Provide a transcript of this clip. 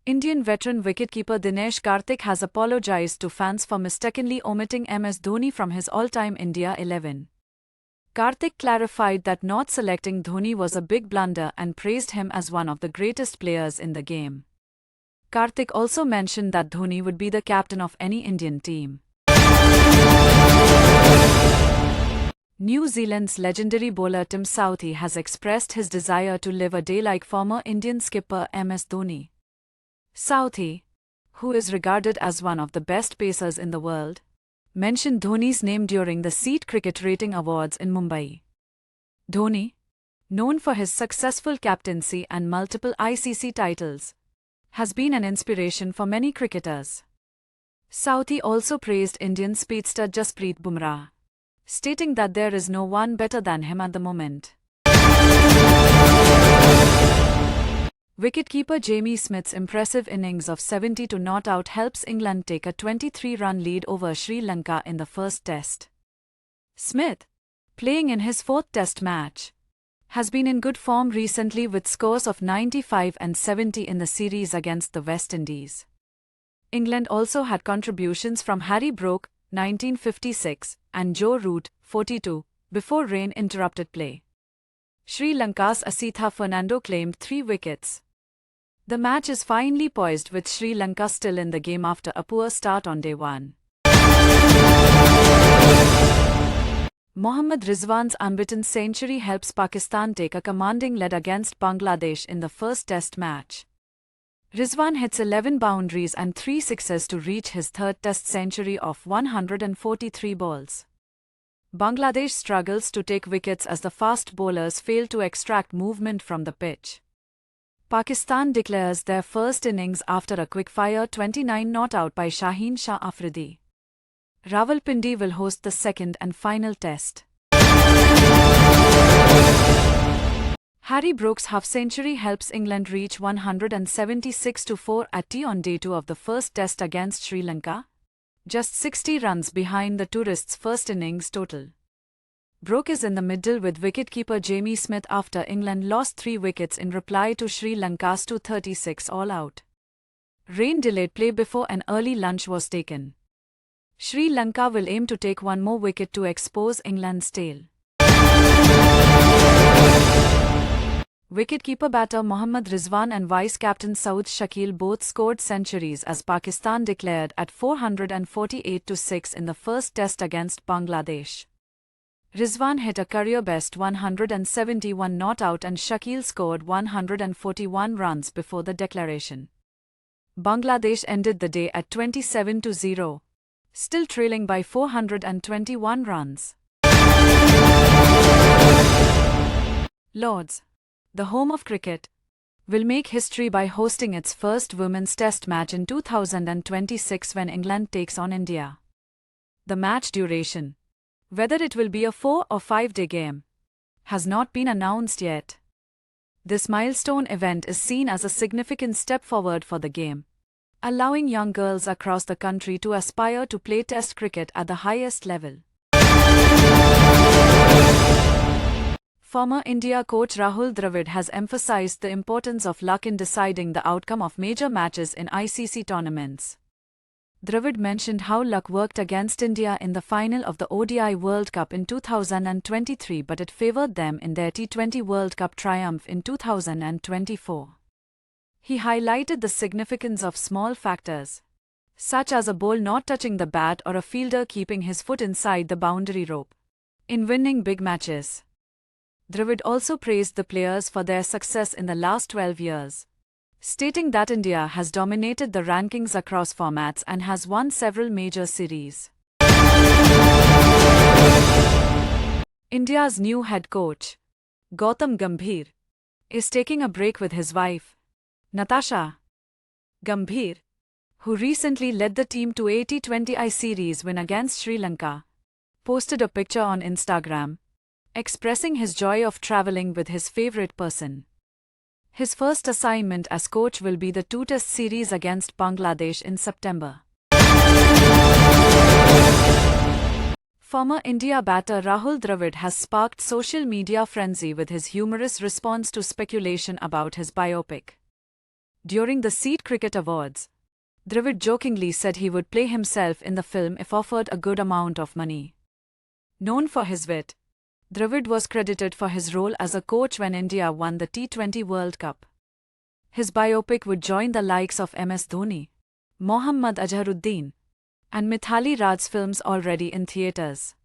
Indian veteran wicketkeeper Dinesh Karthik has apologized to fans for mistakenly omitting MS Dhoni from his all-time India 11. Karthik clarified that not selecting Dhoni was a big blunder and praised him as one of the greatest players in the game. Karthik also mentioned that Dhoni would be the captain of any Indian team. New Zealand's legendary bowler Tim Southee has expressed his desire to live a day like former Indian skipper MS Dhoni. Southee, who is regarded as one of the best pacers in the world, mentioned Dhoni's name during the SEAT Cricket Rating Awards in Mumbai. Dhoni, known for his successful captaincy and multiple ICC titles, has been an inspiration for many cricketers. Southee also praised Indian speedster Jasprit Bumrah, stating that there is no one better than him at the moment. Wicketkeeper Jamie Smith's impressive innings of 70 to not out helps England take a 23-run lead over Sri Lanka in the first test. Smith, playing in his fourth test match, has been in good form recently with scores of 95 and 70 in the series against the West Indies. England also had contributions from Harry Brook, 1956, and Joe Root, 42, before rain interrupted play. Sri Lanka's Asitha Fernando claimed 3 wickets. The match is finely poised with Sri Lanka still in the game after a poor start on day 1. Mohammad Rizwan's unbeaten century helps Pakistan take a commanding lead against Bangladesh in the first test match. Rizwan hits 11 boundaries and 3 sixes to reach his third test century of 143 balls. Bangladesh struggles to take wickets as the fast bowlers fail to extract movement from the pitch. Pakistan declares their first innings after a quick-fire 29 not out by Shaheen Shah Afridi. Rawalpindi will host the second and final test. Harry Brook's half-century helps England reach 176-4 at tea on day 2 of the first test against Sri Lanka, just 60 runs behind the tourists' first innings total. Brook is in the middle with wicketkeeper Jamie Smith after England lost 3 wickets in reply to Sri Lanka's 236 all-out. Rain delayed play before an early lunch was taken. Sri Lanka will aim to take 1 more wicket to expose England's tail. Wicketkeeper batter Mohammad Rizwan and vice-captain Saud Shakil both scored centuries as Pakistan declared at 448-6 in the first test against Bangladesh. Rizwan hit a career-best 171 not out and Shakil scored 141 runs before the declaration. Bangladesh ended the day at 27-0, still trailing by 421 runs. Lords, the home of cricket, will make history by hosting its first women's test match in 2026 when England takes on India. The match duration, whether it will be a 4 or 5-day game, has not been announced yet. This milestone event is seen as a significant step forward for the game, allowing young girls across the country to aspire to play Test cricket at the highest level. Former India coach Rahul Dravid has emphasized the importance of luck in deciding the outcome of major matches in ICC tournaments. Dravid mentioned how luck worked against India in the final of the ODI World Cup in 2023 but it favored them in their T20 World Cup triumph in 2024. He highlighted the significance of small factors, such as a ball not touching the bat or a fielder keeping his foot inside the boundary rope, in winning big matches. Dravid also praised the players for their success in the last 12 years, stating that India has dominated the rankings across formats and has won several major series. India's new head coach, Gautam Gambhir, is taking a break with his wife, Natasha Gambhir, who recently led the team to a T20I series win against Sri Lanka, posted a picture on Instagram, expressing his joy of traveling with his favorite person. His first assignment as coach will be the 2-test series against Bangladesh in September. Former India batter Rahul Dravid has sparked social media frenzy with his humorous response to speculation about his biopic. During the Seed Cricket Awards, Dravid jokingly said he would play himself in the film if offered a good amount of money. Known for his wit, Dravid was credited for his role as a coach when India won the T20 World Cup. His biopic would join the likes of MS Dhoni, Mohammad Azharuddin, and Mithali Raj's films already in theatres.